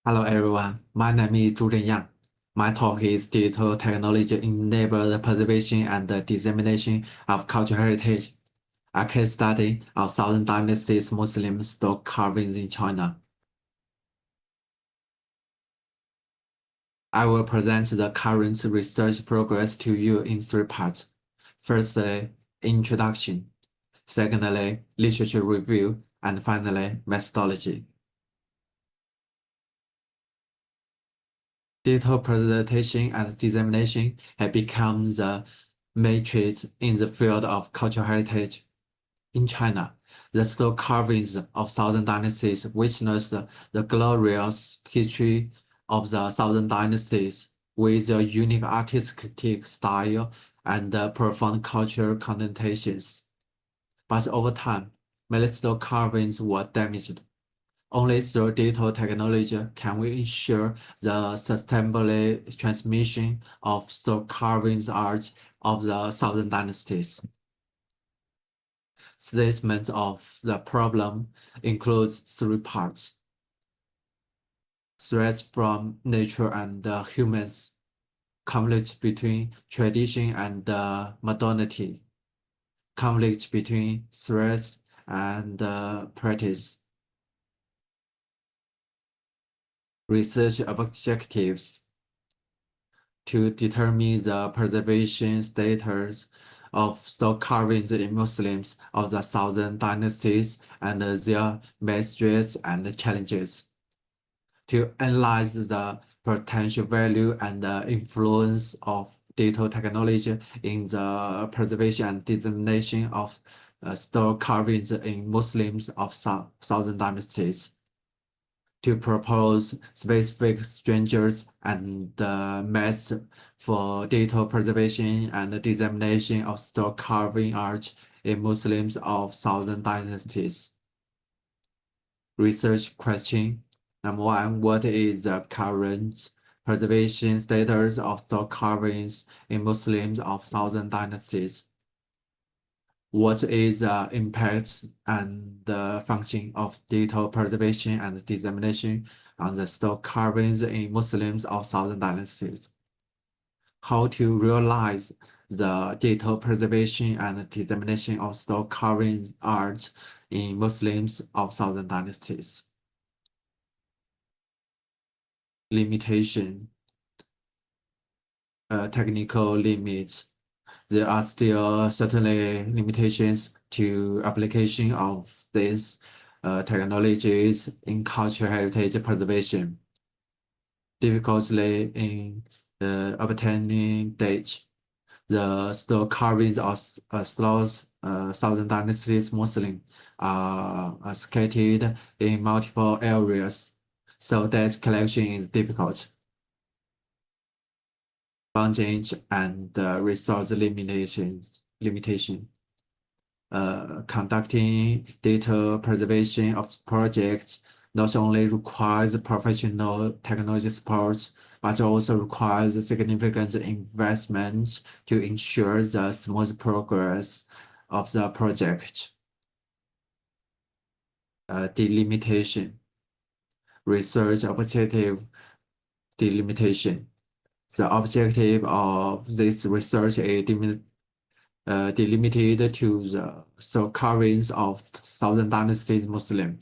Hello everyone, my name is Zhenya. My topic is digital technology enable the preservation and the dissemination of cultural heritage, a case study of Southern Dynasties Muslim stone carvings in China. I will present the current research progress to you in three parts. Firstly, introduction. Secondly, literature review, and finally, methodology. Digital presentation and dissemination have become the matrix in the field of cultural heritage. In China, the stone carvings of Southern Dynasties witnessed the glorious history of the Southern Dynasties with their unique artistic style and profound cultural connotations. But over time, many stone carvings were damaged. Only through digital technology can we ensure the sustainable transmission of stone carvings art of the Southern Dynasties. Statement of the problem includes three parts: threats from nature and humans, conflict between tradition and modernity, conflict between threats and practice. Research objectives: to determine the preservation status of stone carvings in Muslims of the Southern Dynasties and their main strengths and challenges, to analyze the potential value and influence of digital technology in the preservation and dissemination of stone carvings in Muslims of Southern Dynasties, to propose specific strangers and methods for digital preservation and dissemination of stone carving art in Muslims of Southern Dynasties. Research question: Number one, what is the current preservation status of stone carvings in Muslims of Southern Dynasties? What is the impact and the function of digital preservation and dissemination on the stone carvings in Muslims of Southern Dynasties? How to realize the digital preservation and dissemination of stone carving art in Muslims of Southern Dynasties? Limitation, technical limits. There are still certainly limitations to application of these technologies in cultural heritage preservation. Difficulty in obtaining data. The stone carvings of Southern Dynasties Muslim are scattered in multiple areas, so that collection is difficult. Budget and resource limitation. Conducting data preservation of projects not only requires professional technology support, but also requires significant investment to ensure the smooth progress of the project. Delimitation. Research objective delimitation. The objective of this research is delimited to the stone carvings of Southern Dynasties Muslim.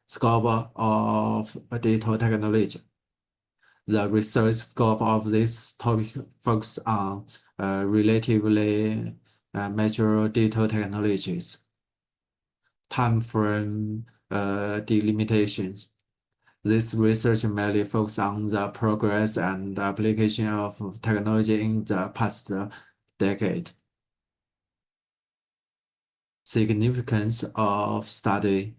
Scope of digital technology. The research scope of this topic focuses on relatively mature digital technologies. Time frame delimitations. This research mainly focuses on the progress and application of technology in the past decade. Significance of study.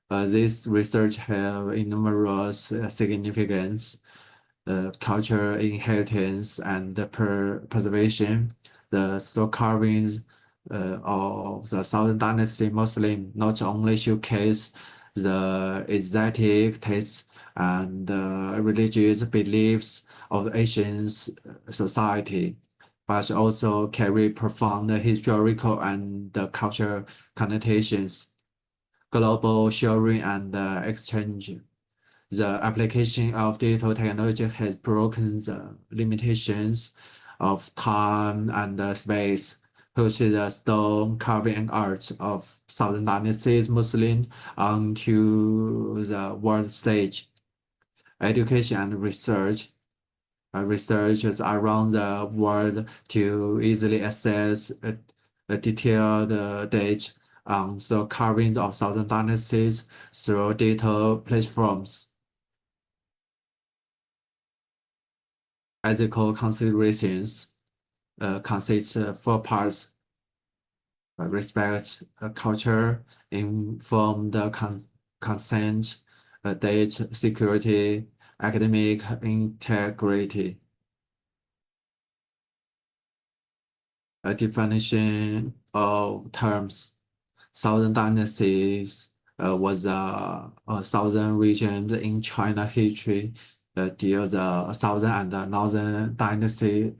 This research have enormous significance, cultural inheritance and preservation. The stone carvings of the Southern Dynasty Muslim not only showcase the aesthetic tastes and religious beliefs of Asian society, but also carry profound historical and cultural connotations, global sharing and exchange. The application of digital technology has broken the limitations of time and space, pushing the stone carving art of Southern Dynasties Muslim onto the world stage. Education and researchers around the world to easily access a detailed data on the carvings of Southern Dynasties through digital platforms. Ethical considerations consist of four parts: respect, culture, informed consent, data security, academic integrity. A definition of terms. Southern dynasties was a southern region in China history. The southern and the northern dynasty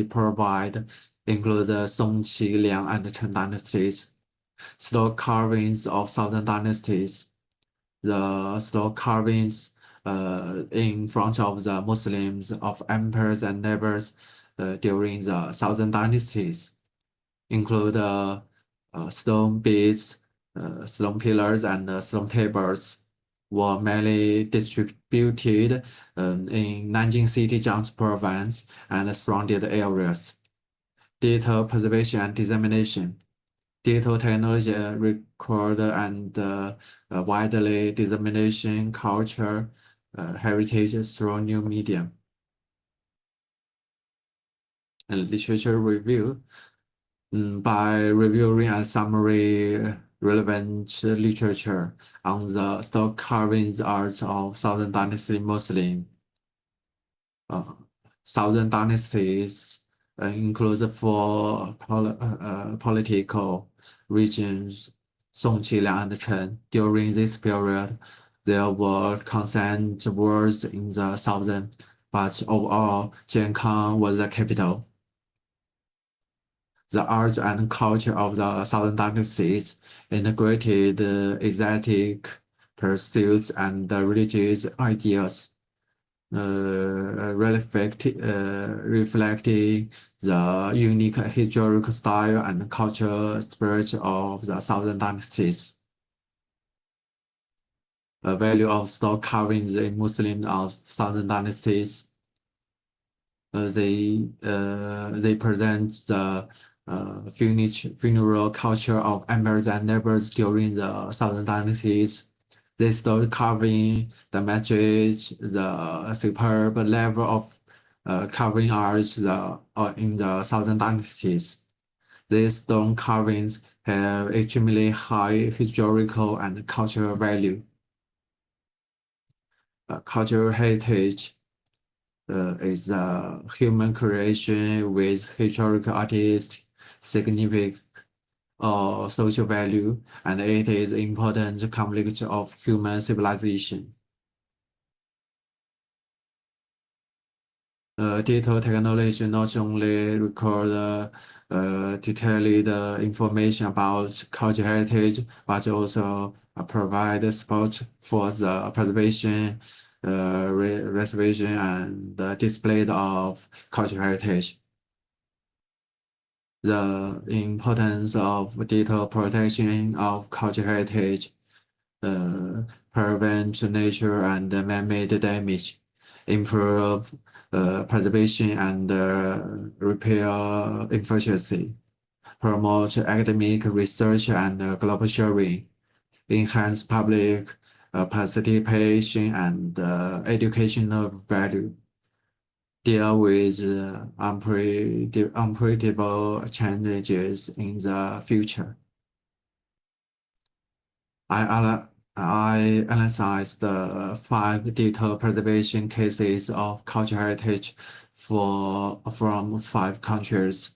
provide include the Song, Qi, Liang, and Chen dynasties. Stone carvings of southern dynasties. The stone carvings in front of the Muslims of emperors and neighbors during the southern dynasties include stone beads, stone pillars, and stone tables were mainly distributed in Nanjing City, Jiangsu Province, and surrounded areas. Data preservation and dissemination. Digital technology record and widely dissemination culture heritage through new media. And literature review. By reviewing and summary relevant literature on the stone carving arts of Southern Dynasty Muslim. Southern dynasties include four political regions, Song, Qi, Liang, and Chen. During this period, there were constant wars in the southern, but overall, Jiankang was the capital. The art and culture of the Southern dynasties integrated aesthetic pursuits and religious ideas, reflecting the unique historical style and cultural spirit of the Southern dynasties. The value of stone carvings in Muslim of Southern dynasties. They present the funeral culture of emperors and neighbors during the Southern dynasties. They stone carving demonstrate the superb level of carving art in the Southern dynasties. These stone carvings have extremely high historical and cultural value. Cultural heritage is a human creation with historical artists, significant or social value, and it is an important conflict of human civilization. Digital technology not only record detailed information about cultural heritage, but also provide support for the preservation, reservation, and display of cultural heritage. The importance of digital protection of cultural heritage, prevent nature and man-made damage, improve preservation and repair efficiency, promote academic research and global sharing, enhance public participation and educational value, deal with unpredictable challenges in the future. I analyzed the 5 digital preservation cases of cultural heritage from 5 countries.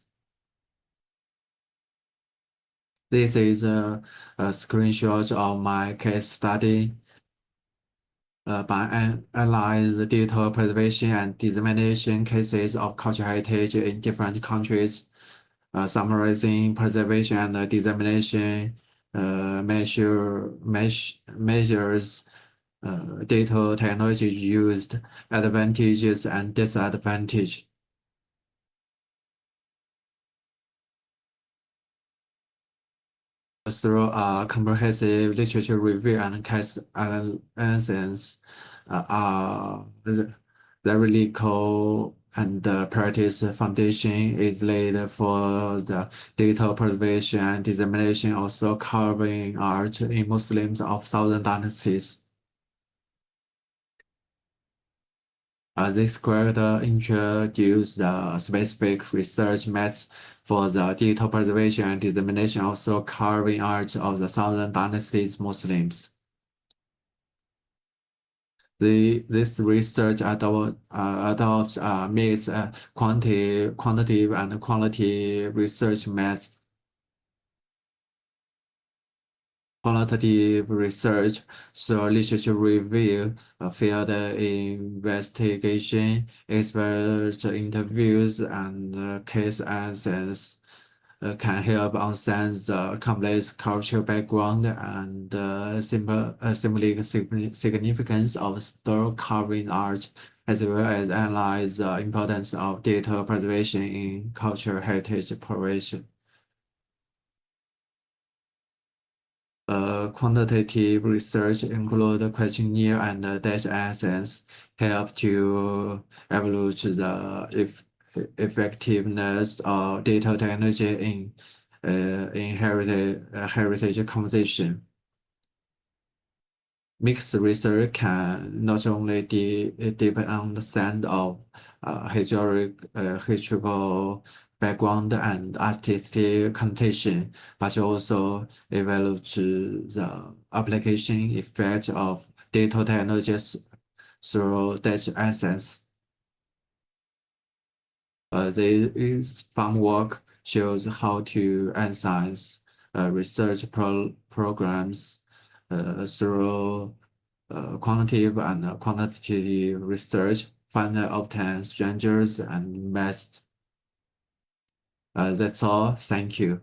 This is a screenshot of my case study. By analyze the digital preservation and dissemination cases of cultural heritage in different countries, summarizing preservation and dissemination measures data technology used, advantages and disadvantages. Through a comprehensive literature review and case analysis, the theoretical and practice foundation is laid for the data preservation and dissemination of the carving art in Muslims of southern dynasties. This character introduced the specific research methods for the digital preservation and dissemination of the carving art of the southern dynasties Muslims. This research adopts a mixed quantitative and quality research methods. Qualitative research, so literature review, field investigation, expert interviews, and case analysis can help understand the complex cultural background and symbolic significance of stone carving art, as well as analyze the importance of data preservation in cultural heritage preservation. Quantitative research include questionnaire and data analysis help to evaluate the effectiveness of data technology in heritage conservation. Mixed research can not only deepen understanding of historical background and artistic connotation, but also evaluate the application effect of data technologies through data analysis. This framework shows how to analyze research programs through quantitative and quantitative research, finally obtain strangers and best. That's all. Thank you.